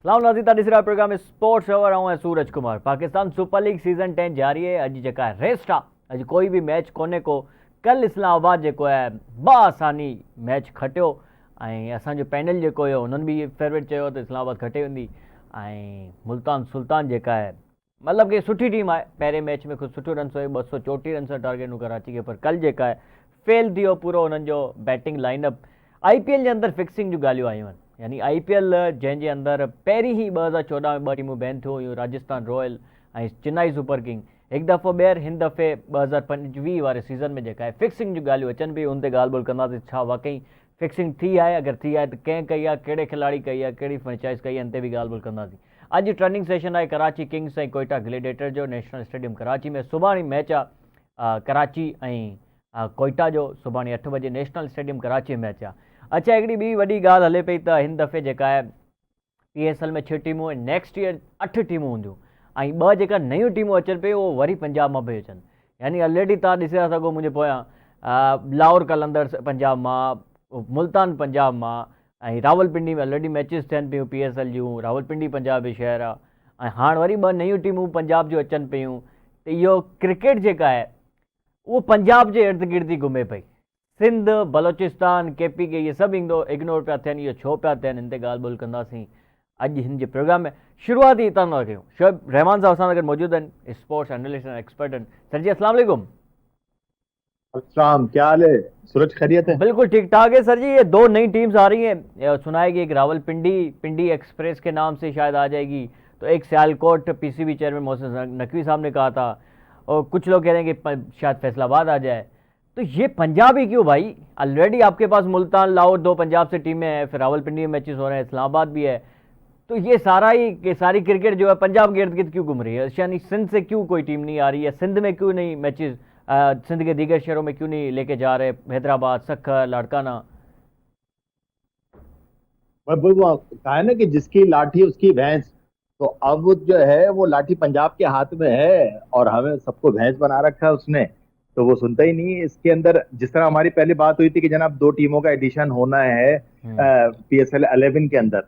सलाम नाज़रीन, तीसरा प्रोग्राम स्पोर्ट्स ओवर आऊँ Suraj Kumar. Pakistan super league season 10 जारी है। अॼु जेका रेस्ट आहे, अॼु कोई भी मैच कोन्हे को। कल इस्लामाबाद जेको आहे बासानी मैच खटियो ऐं असांजो पैनल जेको हुयो उन्हनि बि फेवरेट चयो त इस्लामाबाद खटे वेंदी। ऐं मुल्तान सुल्तान जेका आहे मतिलबु कि सुठी टीम आहे। पहिरें मैच में ख़ुदि सुठो रन्स हुए, 234 रन सां टारगेट हुओ कराची खे, पर कल जेका आहे फेल थी वियो पूरो उन्हनि जो बैटिंग लाइनअप। IPL जे अंदरि फिक्सिंग जूं ॻाल्हियूं आयूं आहिनि, यानी IPL जंहिंजे अंदरि पहिरीं ई 2014 में 2 टीमूं बैन थियूं हुयूं, राजस्थान रॉयल ऐं चेन्नई सुपर किंग। हिकु दफ़ो ॿीहर हिन दफ़े 2025 वारे सीज़न में जेका आहे फिक्सिंग जूं ॻाल्हियूं अचनि पियूं, हुन ते ॻाल्हि ॿोल्हि कंदासीं। छा वाकई फिक्सिंग थी आहे? अगरि थी आहे त कंहिं कई आहे, कहिड़े खिलाड़ी कई आहे, कहिड़ी फ्रेंचाइज़ कई आहे, हिन ते बि ॻाल्हि ॿोल्हि कंदासीं। अॼु ट्रेनिंग सेशन आहे कराची किंग्स ऐं कोयटा ग्लेडिएटर जो नेशनल स्टेडियम कराची में। सुभाणे मैच आहे कराची ऐं कोयटा जो, सुभाणे 8 बजे नेशनल स्टेडियम कराची में मैच आहे। अच्छा, हिकिड़ी ॿी वॾी ॻाल्हि हले पई त हिन दफ़े जेका आहे PSL में 6 टीमूं, नेक्स्ट ईयर 8 टीमूं हूंदियूं ऐं 2 जेका नयूं टीमूं अचनि पियूं उहो वरी पंजाब मां पई अचनि। यानी ऑलरेडी तव्हां ॾिसी था सघो मुंहिंजे पोयां लाहौर कलंदर्स पंजाब मां, मुल्तान पंजाब मां ऐं रावलपिंडी में ऑलरेडी मैचिस थियनि पियूं PSL जूं। रावलपिंडी पंजाब जो शहर आहे ऐं हाणे वरी 2 नयूं टीमूं पंजाब जूं अचनि पियूं। त इहो क्रिकेट जेका आहे उहो पंजाब जे इर्द गिर्द ई घुमे पई। सिंध, बलोचिस्तान, KPK इहे सभु इग्नोर पिया थियनि। इहो छो पिया थियनि, हिन ते ॻाल्हि ॿोल्हि कंदासीं अॼु हिन जे प्रोग्राम में। शुरूआती हितां था कयूं। शोएब रहमान साहब असां सां गॾु मौजूदु आहिनि, स्पोर्ट्स एनालिस्ट एंड एक्सपर्ट आहिनि। सर जी अस्सलाम वालेकुम। अस्सलाम, क्या हाल है सूरज? खैरियत है? बिल्कुल ठीक ठाक है सर जी। ये 2 नई टीम्स आ रही हैं, सुना है कि एक रावलपिंडी पिंडी एक्सप्रेस के नाम से शायद आ जाएगी, तो एक सियालकोट PCB चेयरमैन मोहसिन नकवी साहब ने कहा था, और कुछ लोग कह रहे हैं कि शायद फैसलाबाद आ जाए। तो ये पंजाब ही क्यों भाई? ऑलरेडी आपके पास मुल्तान, लाहौर 2 पंजाब से टीमें हैं, फिर रावलपिंडी में मैचेस हो रहे हैं, इस्लामाबाद भी है। तो ये सारी क्रिकेट जो है पंजाब के इर्द गिर्द क्यों घूम रही है? यानी सिंध से क्यों कोई टीम नहीं आ रही है? सिंध में क्यों नहीं मैचेस, सिंध के दीगर शहरों में क्यों नहीं लेके जा रहे? हैदराबाद, सक्खर, लाड़काना। वो कहा है ना कि जिसकी लाठी उसकी भैंस। तो अब जो है वो लाठी पंजाब के हाथ में है और हमें सबको भैंस बना रखा है उसने, तो वो सुनता ही नहीं। इसके अंदर जिस तरह हमारी पहले बात हुई थी कि जनाब 2 टीमों का एडिशन होना है PSL 11 के अंदर,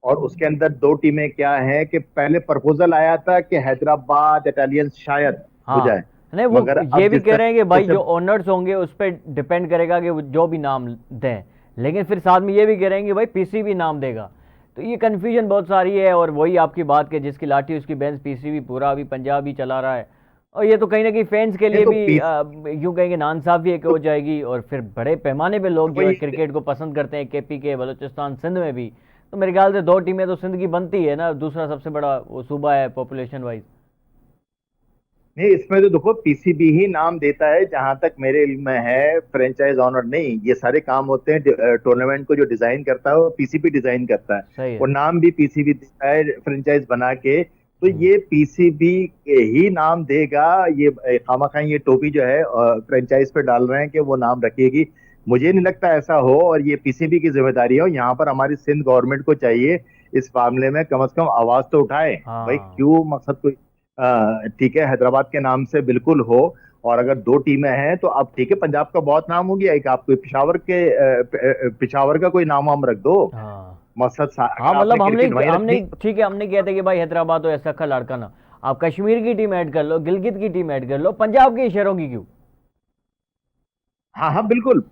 और उसके अंदर 2 टीमें क्या है कि पहले प्रपोजल आया था कि हैदराबाद इटालियंस शायद हो जाए। नहीं, वो ये भी कह रहे हैं कि भाई जो ओनर्स होंगे उस पर डिपेंड करेगा कि जो भी नाम दें, लेकिन फिर साथ में ये भी कह रहे हैं कि भाई PCB नाम देगा। तो ये कन्फ्यूजन बहुत सारी है, और वही आपकी बात के जिसकी लाठी उसकी बेंच PCB पूरा अभी पंजाब ही चला रहा है। और ये तो कहीं ना कहीं फैंस के लिए भी यूँ कहेंगे नाइंसाफी एक हो जाएगी, और फिर बड़े पैमाने पे लोग जो है क्रिकेट को पसंद करते हैं, KPK, बलोचिस्तान, सिंध में भी। तो मेरे ख्याल से 2 टीमें तो सिंध की बनती है ना, दूसरा सबसे बड़ा वो सूबा है पॉपुलेशन वाइज। नहीं, इसमें तो देखो PCB ही नाम देता है जहां तक मेरे इल्म में है, फ्रेंचाइज ऑनर नहीं। ये सारे काम होते हैं, टूर्नामेंट को जो डिजाइन करता है वो PCB डिजाइन करता है, वो नाम भी PCB देता है फ्रेंचाइज बना के। तो ये PCB ही नाम देगा। ये खामखा ये टोपी जो है फ्रेंचाइज पे डाल रहे हैं कि वो नाम रखेगी। मुझे नहीं लगता ऐसा हो, और ये PCB की जिम्मेदारी है। यहाँ पर हमारी सिंध गवर्नमेंट को चाहिए इस मामले में कम से कम आवाज तो उठाए। भाई क्यों मकसद कोई ठीक है हैदराबाद के नाम से बिल्कुल हो, और अगर 2 टीमें हैं तो अब ठीक है पंजाब का बहुत नाम हो गया, एक आप कोई पिशावर का कोई नाम हम रख दो। मकसद मतलब हमने ठीक है, हमने कहते कि भाई हैदराबाद हो या सक्खर, लाड़काना, आप कश्मीर की टीम ऐड कर लो, गिलगित की टीम ऐड कर लो, पंजाब के शहरों की क्यों? हाँ बिल्कुल,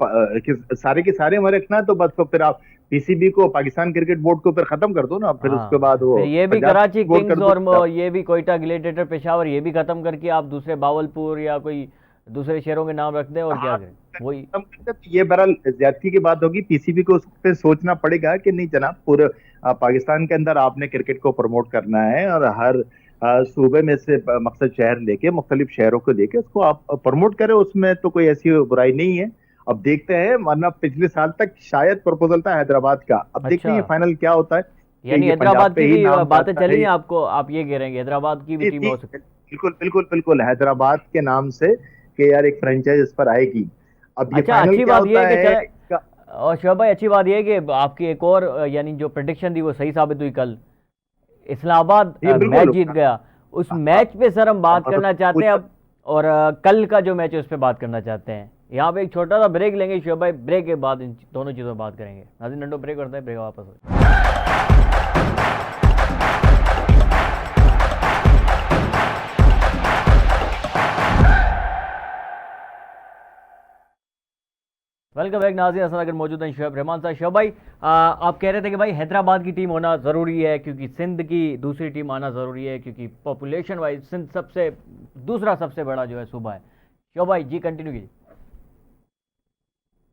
सारे के सारे में रखना तो बस, तो फिर आप PCB को, पाकिस्तान क्रिकेट बोर्ड को फिर खत्म कर दो ना। फिर उसके बाद वो ये भी कराची किंग्स और ये भी कोयटा ग्लेडिएटर पेशावर, ये भी खत्म करके आप दूसरे बावलपुर या कोई दूसरे शहरों के नाम रख दें, और क्या करें वही। ये बहरहाल ज्यादती की बात होगी। PCB को उस पर सोचना पड़ेगा कि नहीं जनाब, पूरे पाकिस्तान के अंदर आपने क्रिकेट को प्रमोट करना है, और हर सूबे में से मकसद शहर लेके, मुख्तलिफ शहरों को लेके उसको आप प्रमोट करें। उसमें तो कोई ऐसी बुराई नहीं है। अब देखते हैं, वरना पिछले साल तक शायद प्रपोजल था हैदराबाद का। अब देखते हैं फाइनल क्या होता है। यानी हैदराबाद की भी बातें चली हैं आपको, आप ये कह रहे हैं हैदराबाद की भी टीम हो सकती है? बिल्कुल बिल्कुल बिल्कुल, हैदराबाद के नाम से कि यार एक फ्रेंचाइज इस पर आएगी। अब ये अच्छी बात ये है कि, और शोएब भाई अच्छी बात ये है कि आपकी एक और यानी जो प्रेडिक्शन थी वो सही साबित हुई। कल इस्लामाबाद मैच जीत गया। उस मैच पे सर हम बात करना चाहते हैं अब, और कल का जो मैच है उस पर बात करना चाहते हैं। यहाँ पे एक छोटा सा ब्रेक लेंगे शोएब भाई, ब्रेक के बाद इन दोनों चीज़ों पर बात करेंगे। नाज़रीन नंडो ब्रेक करते हैं, ब्रेक वापस हो। वेलकम बैक नाज़रीन, असल अगर मौजूद हैं शोएब रहमान साहब। शोएब भाई, आप कह रहे थे कि भाई हैदराबाद की टीम होना ज़रूरी है क्योंकि सिंध की दूसरी टीम आना ज़रूरी है क्योंकि पॉपुलेशन वाइज सिंध दूसरा सबसे बड़ा जो है सूबा है। शोएब भाई जी कंटिन्यू कीजिए।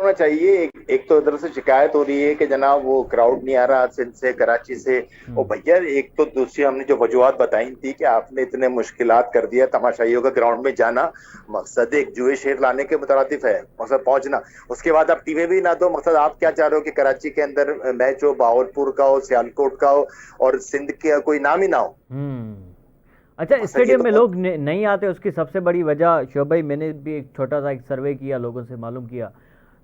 होना चाहिए। एक तो इधर से शिकायत हो रही है कि जनाब वो क्राउड नहीं आ रहा सिंध से, कराची से। और भैया एक तो दूसरी हमने जो वजूहत बताई थी कि आपने इतने मुश्किलात कर दिया तमाशाइयों का ग्राउंड में जाना। मकसद एक जुए शेर लाने के मुतरादिफ है, मकसद पहुंचना। उसके बाद आप टीमें भी ना दो, मकसद आप क्या चाह रहे हो कि कराची के अंदर मैच हो, बहावलपुर का हो, सियालकोट का हो और सिंध का कोई नाम ही ना हो। अच्छा, स्टेडियम में लोग नहीं आते, उसकी सबसे बड़ी वजह शोएब भाई, मैंने भी एक छोटा सा एक सर्वे किया, लोगों से मालूम किया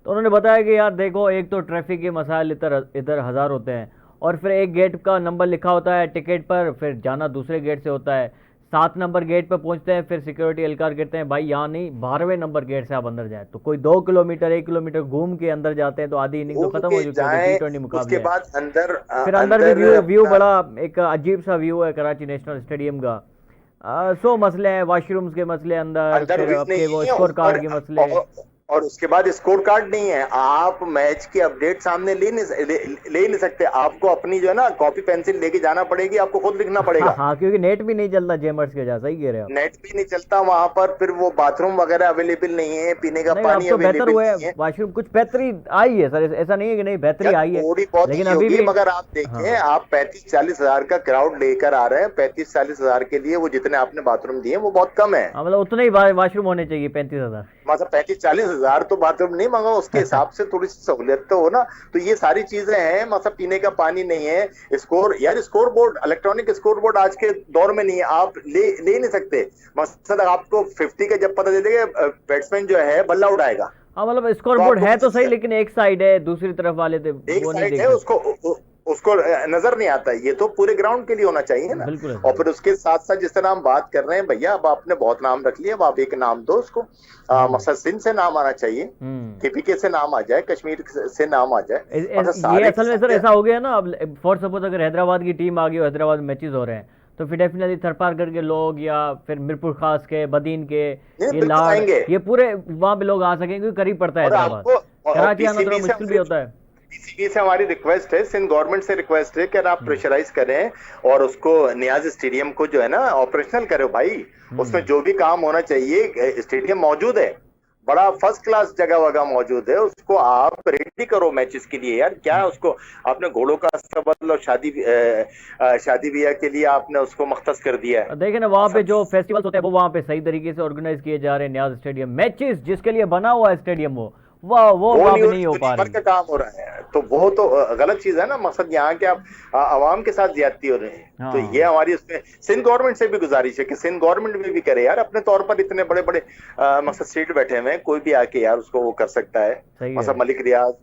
तो उन्होंने बताया कि यार देखो, एक तो ट्रैफिक के मसाइल इधर हज़ार होते हैं और फिर एक गेट का नंबर लिखा होता है टिकट पर, फिर जाना दूसरे गेट से होता है। 7 नंबर गेट पर पहुंचते हैं, फिर सिक्योरिटी एहलकार कहते हैं भाई यहाँ नहीं, 12वें नंबर गेट से आप अंदर जाए। तो कोई 2 किलोमीटर 1 किलोमीटर घूम के अंदर जाते हैं तो आधी इनिंग तो खत्म हो चुकी है, T20 मुकाबले। उसके बाद फिर अंदर भी व्यू बड़ा एक अजीब सा व्यू है कराची नेशनल स्टेडियम का। 100 मसले हैं, वॉशरूम्स के मसले अंदर, फिर आपके वो स्कोर कार्ड के मसले। और उसके बाद स्कोर कार्ड नहीं है, आप मैच की अपडेट सामने ले नहीं सकते। आपको अपनी जो है ना कॉपी पेंसिल लेके जाना पड़ेगी, आपको खुद लिखना पड़ेगा। हाँ, क्योंकि नेट भी नहीं चलता जेमर्स के जैसा ही कह रहे हो। नेट भी नहीं चलता वहां पर, फिर वो बाथरूम वगैरह अवेलेबल नहीं है, पीने का पानी तो बेहतर हुआ नहीं है, वॉशरूम कुछ बेहतरी आई है सर, ऐसा नहीं है कि नहीं बेहतरी आई है, थोड़ी बहुत लेकिन अभी भी मगर आप देखें, आप 35-40 हजार का क्राउड लेकर आ रहे हैं। 35-40 हजार के लिए वो जितने आपने बाथरूम दिए वो बहुत कम है। मतलब उतने ही वॉशरूम होने चाहिए 35,000। मतलब 35-40 हजार तो बाथरूम नहीं मांगा, उसके हिसाब से थोड़ी सी सहूलियत तो हो ना। तो ये सारी चीजें हैं, मतलब पीने का पानी नहीं है। Score board, electronic score board आज के दौर में नहीं है, आप ले नहीं सकते। मतलब आपको 50 का जब पता दे देगा बैट्समैन जो है बल्ला उड़ाएगा। हाँ, मतलब स्कोर बोर्ड है तो सही, लेकिन एक साइड है, दूसरी तरफ वाले थे एक वो नहीं साइड देख है, सकते। उसको नजर नहीं आता। ये तो पूरे ग्राउंड के लिए होना चाहिए ना। और फिर उसके साथ साथ जिस तरह हम बात कर रहे हैं भैया, अब आपने बहुत नाम रख लिया, अब आप एक नाम दो उसको। मकसद सिंध से नाम आना चाहिए, केपीके से नाम आ जाए, कश्मीर से नाम आ जाए। ये असल में सर ऐसा हो गया ना, अब फॉर सपोज अगर हैदराबाद की टीम आ गई और हैदराबाद में मैचेस हो रहे हैं तो फिर डेफिनेटली थरपारगढ़ के लोग या फिर मिरपुर खास के, बदीन के, ये लाड़, ये पूरे वहां पे लोग आ सकेंगे क्योंकि करीब पड़ता है हैदराबाद। कराची आना थोड़ा मुश्किल भी होता है। पीसीबी से हमारी रिक्वेस्ट है, सिंध गवर्नमेंट से रिक्वेस्ट है कि आप प्रेशराइज करें और उसको नियाज स्टेडियम को जो है ना ऑपरेशनल करो भाई। उसमें जो भी काम होना चाहिए, स्टेडियम मौजूद है, बड़ा फर्स्ट क्लास जगह वगह मौजूद है, उसको आप रेडी करो मैचेस के लिए। यार क्या उसको आपने घोड़ों का अस्तबल और शादी ब्याह के लिए आपने उसको मख्तस कर दिया है। देखें ना, वहाँ पे जो फेस्टिवल्स होते हैं वो वहाँ पे सही तरीके से ऑर्गेनाइज किए जा रहे हैं। नियाज स्टेडियम मैचेस जिसके लिए बना हुआ है स्टेडियम, वो नहीं हो पा रही का काम हो रहा है, तो वो तो गलत चीज है ना। मकसद यहाँ के आप आवाम के साथ ज्यादती हो रहे हैं। हाँ। तो ये हमारी उसमें सिंध गवर्नमेंट से भी गुजारिश है कि सिंध गवर्नमेंट भी करे यार अपने तौर पर। इतने बड़े बड़े मकसद सीट बैठे हुए हैं, कोई भी आके यार उसको वो कर सकता है। मतलब मलिक रियाज,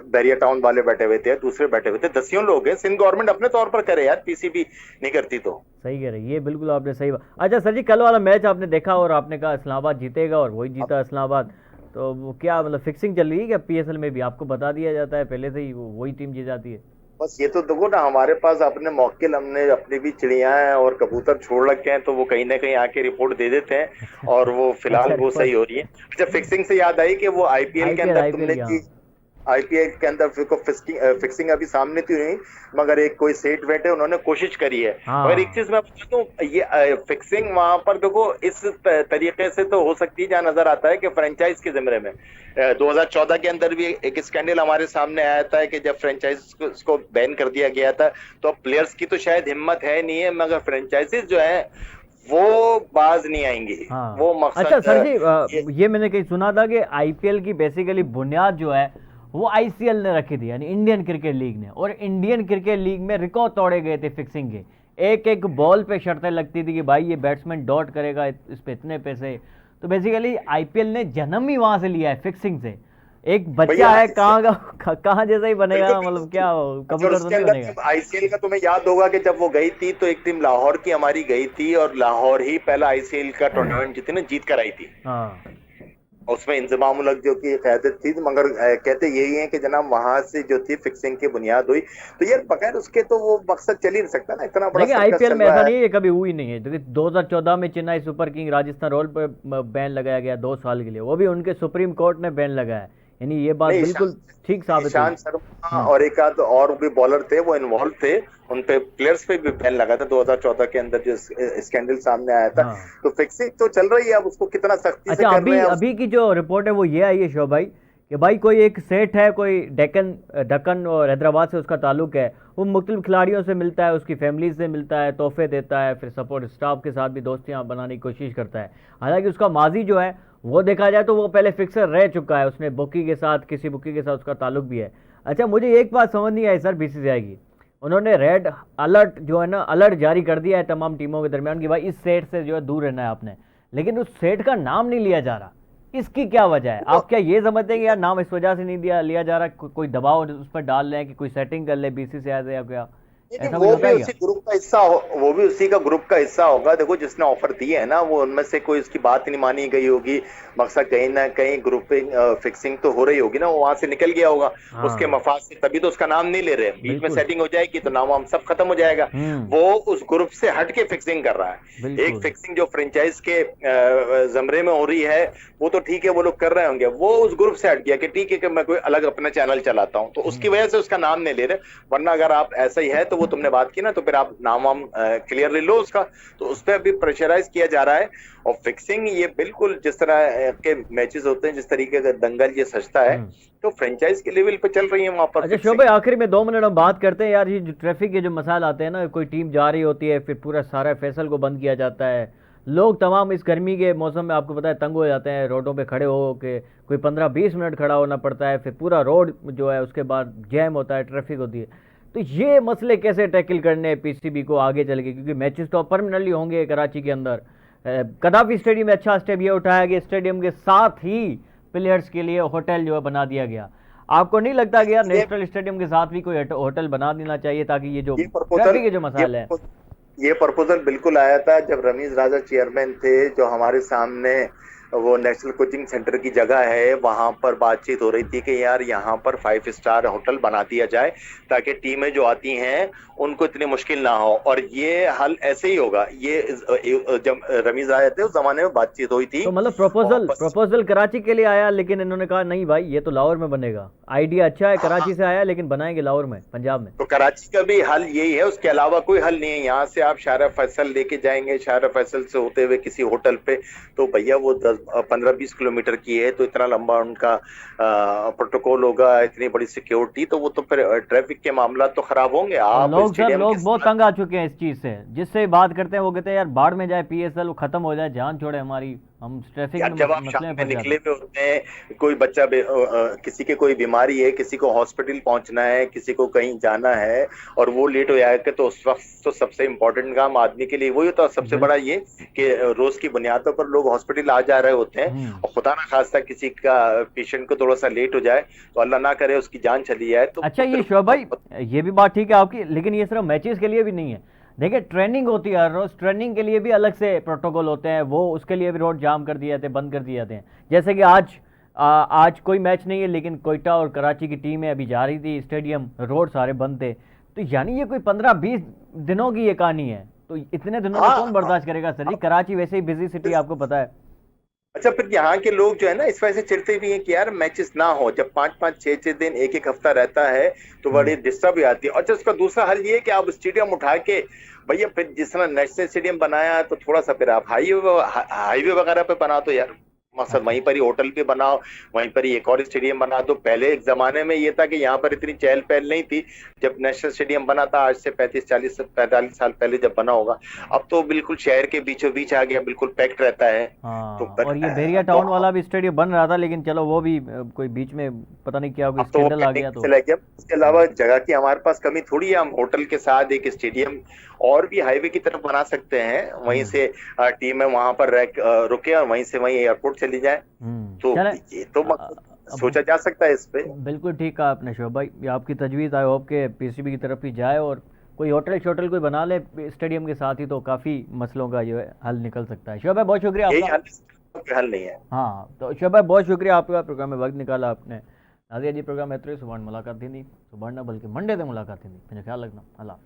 बैरिया टाउन वाले बैठे हुए थे, दूसरे बैठे हुए थे, दसियों लोग हैं। सिंध गवर्नमेंट अपने तौर पर करे यार, पीसीबी नहीं करती तो। सही कह रहे, ये बिल्कुल आपने सही बात। अच्छा सर जी, कल वाला मैच आपने देखा और आपने कहा इस्लामाबाद जीतेगा और वही जीता इस्लामाबाद, तो वो क्या मतलब फिक्सिंग चल रही है क्या पीएसएल में भी? आपको बता दिया जाता है पहले से ही वही टीम जीत जाती है? बस ये तो देखो ना, हमारे पास अपने मौकिल, हमने अपनी भी चिड़िया हैं और कबूतर छोड़ रखे हैं, तो वो कहीं ना कहीं आके रिपोर्ट दे देते हैं और वो फिलहाल वो सही हो रही है। अच्छा, फिक्सिंग से याद आई कि वो आईपीएल के अंदर तुमने की, आईपीएल के अंदर फिक्सिंग अभी सामने तो नहीं, मगर एक कोई सेठ बैठे उन्होंने कोशिश करी है। मगर एक चीज मैं बता दूं, ये फिक्सिंग वहां पर देखो इस तरीके से तो हो सकती है जहां नजर आता है कि फ्रेंचाइज के जिम्मे में 2014 के अंदर भी एक स्कैंडल हमारे सामने आया था कि जब फ्रेंचाइज को बैन कर दिया गया था, तो प्लेयर्स की तो शायद हिम्मत है नहीं है, मगर फ्रेंचाइजीज जो है वो बाज नहीं आएंगे। हाँ। वो मकसद। अच्छा सर जी, ये मैंने कहीं सुना था कि आईपीएल की बेसिकली बुनियाद जो है वो आईसीएल ने रखी थी, यानी इंडियन क्रिकेट लीग ने, और इंडियन क्रिकेट लीग में रिकॉर्ड तोड़े गए थे फिक्सिंग के। एक एक बॉल पे शर्तें लगती थी कि भाई ये बैट्समैन डॉट करेगा, इस पे इतने पैसे। तो बेसिकली आईपीएल ने जन्म ही वहां से लिया है, फिक्सिंग से। एक बच्चा है, कहाँ जैसा ही बनेगा, मतलब क्या कबूतर तो नहीं बनेगा। आईसीएल का तुम्हें याद होगा कि जब वो गई थी तो एक टीम लाहौर की हमारी गई थी और लाहौर ही पहला आईसीएल का टूर्नामेंट जीत कर आई थी। हाँ। उसमें इंजमाम उल हक जो की क़यादत थी, मगर कहते यही है कि जनाब वहां से जो थी फिक्सिंग की बुनियाद हुई। तो यार बगैर उसके तो वो मकसद चल ही नहीं सकता ना, इतना बड़ा आईपीएल में ऐसा नहीं है, कभी हुई नहीं है। क्योंकि 2014 में Chennai super king Rajasthan royal पर बैन लगाया गया 2 साल के लिए, वो भी उनके सुप्रीम कोर्ट ने बैन लगाया। यानी ये बात नहीं, बिल्कुल ठीक साबित हुई। ईशांत शर्मा और एक आध और भी बॉलर थे वो इन्वॉल्व थे, उन पे प्लेयर्स पे भी बैन लगा था 2014 के अंदर जो स्कैंडल सामने आया था। हाँ। तो फिक्सिंग तो चल रही है, अब उसको कितना सख्ती से अच्छा, कर रहे अभी हैं अभी की जो रिपोर्ट है वो ये आई है शोभ भाई कि भाई कोई एक सेठ है, कोई दक्कन और हैदराबाद से उसका ताल्लुक है, वो मुख्तलिफ खिलाड़ियों से मिलता है, उसकी फैमिली से मिलता है, तोहफे देता है, फिर सपोर्ट स्टाफ के साथ भी दोस्तियां बनाने की कोशिश करता है। हालांकि उसका माजी जो है वो देखा जाए तो वो पहले फिक्सर रह चुका है, उसने बुकी के साथ, किसी बुकी के साथ उसका ताल्लुक भी है। अच्छा, मुझे एक बात समझ नहीं आई सर बीसीसीआई की, उन्होंने रेड अलर्ट जो है ना, अलर्ट जारी कर दिया है तमाम टीमों के दरमियान कि भाई इस सेट से जो है दूर रहना है आपने, लेकिन उस सेट का नाम नहीं लिया जा रहा। इसकी क्या वजह है? आप क्या ये समझते हैं कि यार नाम इस वजह से नहीं दिया लिया जा रहा, कोई दबाव उस पर डाल रहे हैं कि कोई सेटिंग कर ले बीसीसीआई से या क्या, ऐसा कुछ वो होता भी है क्या? उसी ग्रुप का हिस्सा वो भी उसी का ग्रुप का हिस्सा होगा। देखो, जिसने ऑफर दिए है ना, वो उनमें से कोई उसकी बात नहीं मानी गई होगी, मकसद कहीं ना कहीं ग्रुपिंग फिक्सिंग तो हो रही होगी ना, वो वहां से निकल गया होगा उसके हाँ, मफाद से, तभी तो उसका नाम नहीं ले रहे। बीच में बिल्कुल। सेटिंग हो जाएगी तो नाम हम सब खत्म हो जाएगा। वो उस ग्रुप से हट के फिक्सिंग कर रहा है। एक बिल्कुल। फिक्सिंग जो फ्रेंचाइज के जमरे में हो रही है वो तो ठीक है, वो लोग कर रहे होंगे, वो उस ग्रुप से हट गया कि ठीक है कि मैं कोई अलग अपना चैनल चलाता हूं, तो उसकी वजह से उसका नाम नहीं ले रहे। वरना अगर आप ऐसा ही है तो वो तुमने बात की ना, तो फिर आप नाम वाम क्लियर ले लो उसका। तो उस पर अभी प्रेशराइज किया जा रहा है। और फिक्सिंग ये बिल्कुल जिस तरह के मैचेस होते हैं, जिस तरीके का दंगल ये सजता है, तो फ्रेंचाइज के लेवल पे चल रही है वहां पर अच्छा शोभ फिक्सिंग। भाई, आखिर में 2 मिनट हम बात करते हैं यार, ये जो ट्रैफिक के जो मसाइल आते हैं ना, कोई टीम जा रही होती है फिर पूरा सारा फैसल को बंद किया जाता है, लोग तमाम इस गर्मी के मौसम में आपको पता है तंग हो जाते हैं, रोडों पे खड़े हो के कोई 15-20 मिनट खड़ा होना पड़ता है, फिर पूरा रोड जो है उसके बाद जैम होता है, ट्रैफिक होती है। तो ये मसले कैसे टैकल करने हैं पीसीबी को आगे चल के, क्योंकि मैचेस तो परमानेंटली होंगे कराची के अंदर। कदाफी स्टेडियम में अच्छा स्टेप ये उठाया गया, स्टेडियम के साथ ही प्लेयर्स के लिए होटल जो है बना दिया गया। आपको नहीं लगता कि यार नेशनल स्टेडियम के साथ भी कोई होटल बना देना चाहिए ताकि ये जो ये ट्रैफिक के जो प्रपोजल मसाइल है? ये प्रपोजल बिल्कुल आया था जब रमीज राजा चेयरमैन थे, जो हमारे सामने वो नेशनल कोचिंग सेंटर की जगह है वहां पर बातचीत हो रही थी कि यार यहाँ पर 5 स्टार होटल बना दिया जाए ताकि टीमें जो आती हैं उनको इतनी मुश्किल ना हो। और ये हल ऐसे ही होगा। ये जब रमीज आए थे उस जमाने में बातचीत हुई थी। तो मतलब और प्रपोजल बस प्रपोजल कराची के लिए आया, लेकिन इन्होंने कहा नहीं भाई ये तो लाहौर में बनेगा। आइडिया अच्छा है, हाँ, कराची से आया लेकिन बनाएंगे लाहौर में, पंजाब में। तो कराची का भी हल यही है, उसके अलावा कोई हल नहीं है। यहाँ से आप शारा फैसल लेके जाएंगे, शारा फैसल से होते हुए किसी होटल पे, तो भैया वो 10-15-20 किलोमीटर की है, तो इतना लंबा उनका प्रोटोकॉल होगा, इतनी बड़ी सिक्योरिटी, तो वो तो फिर ट्रैफिक के मामला तो खराब होंगे। और आप लोग सर, स्टेडियम लोग बहुत के तंग आ चुके हैं इस चीज़ से, जिससे बात करते हैं वो कहते हैं यार बाढ़ में जाए पीएसएल, वो खत्म हो जाए, जान छोड़े हमारी, हम ट्रैफिक यार, में जब आप मसले शाम में में फंस जाते निकले हैं। हुए होते हैं, कोई बच्चा किसी के कोई बीमारी है, किसी को हॉस्पिटल पहुंचना है, किसी को कहीं जाना है, और वो लेट हो जाएगा, तो उस वक्त तो सबसे इम्पोर्टेंट काम आदमी के लिए वही होता है। सबसे बड़ा ये कि रोज की बुनियादों पर लोग हॉस्पिटल आ जा रहे होते हैं, हम्म। और खुदा ना खास्ता किसी का पेशेंट को थोड़ा सा लेट हो जाए, तो अल्लाह ना करे उसकी जान चली जाए, अच्छा, तो ये फिर शोभ भाई, ये भी बात ठीक है आपकी, लेकिन ये सिर्फ मैचेस के लिए भी नहीं है। देखिए ट्रेनिंग होती है हर रोज, ट्रेनिंग के लिए भी अलग से प्रोटोकॉल होते हैं, वो उसके लिए भी रोड जाम कर दिए जाते हैं, बंद कर दिए जाते हैं। जैसे कि आज कोई मैच नहीं है, लेकिन कोयटा और कराची की टीमें अभी जा रही थी स्टेडियम, रोड सारे बंद थे। तो यानी ये कोई 15-20 दिनों की ये कहानी है, तो इतने दिनों में कौन हाँ। बर्दाश्त करेगा सर जी? कराची वैसे ही बिजी सिटी, आपको पता है। अच्छा, फिर यहाँ के लोग जो है ना इस वजह से चिढ़ते भी हैं कि यार मैचेस ना हो। जब 5-5 6-6 दिन एक हफ्ता रहता है तो बड़ी डिस्टर्ब भी आती है। और उसका दूसरा हल ये है कि आप स्टेडियम उठा के, भैया फिर जिस तरह नेशनल स्टेडियम बनाया है तो थोड़ा सा फिर आप हाईवे वगैरह पे बना दो यार, मसद अच्छा। वहीं पर ही होटल भी बनाओ, वहीं पर ही एक और स्टेडियम बना दो। पहले एक जमाने में ये था कि यहाँ पर इतनी चहल पहल नहीं थी जब नेशनल स्टेडियम बना था, आज से 35-40-45 साल पहले जब बना होगा। अब तो बिल्कुल शहर के बीचों बीच आ गया, बिल्कुल पैक्ड रहता है। तो हाँ, पर और ये बेरिया तो टाउन वाला भी स्टेडियम बन रहा था, लेकिन चलो वो भी कोई बीच में पता नहीं क्या, कोई अब तो वो स्कैंडल आ पेंडिंग गया में तो। चला गया। इसके अलावा जगह की हमारे पास कमी थोड़ी है, हम होटल के साथ एक स्टेडियम और भी हाईवे की तरफ बना सकते हैं, वहीं हम्म। से टीमें वहां पर रुके और वहीं से वहीं एयरपोर्ट चली जाए। तो चले। ये तो अब सोचा जा सकता है इस पे। बिल्कुल ठीक कहा आपने शोभ भाई, ये आपकी तजवीज़ आई होप के पीसीबी की तरफ ही जाए, और कोई होटल शोटल कोई बना ले स्टेडियम के साथ ही, तो काफ़ी मसलों का जो है हल निकल सकता है। शोभ भाई बहुत शुक्रिया यही आपका। हल नहीं है। हाँ, तो शोभ भाई बहुत शुक्रिया आपका, प्रोग्राम में वक्त निकाला आपने। नाज़िया जी प्रोग्राम एतरे सुबह मुलाकात थी, सुबह ना बल्कि मंडे से मुलाकात थी। मुझे ख्याल रखना। अल्लाह।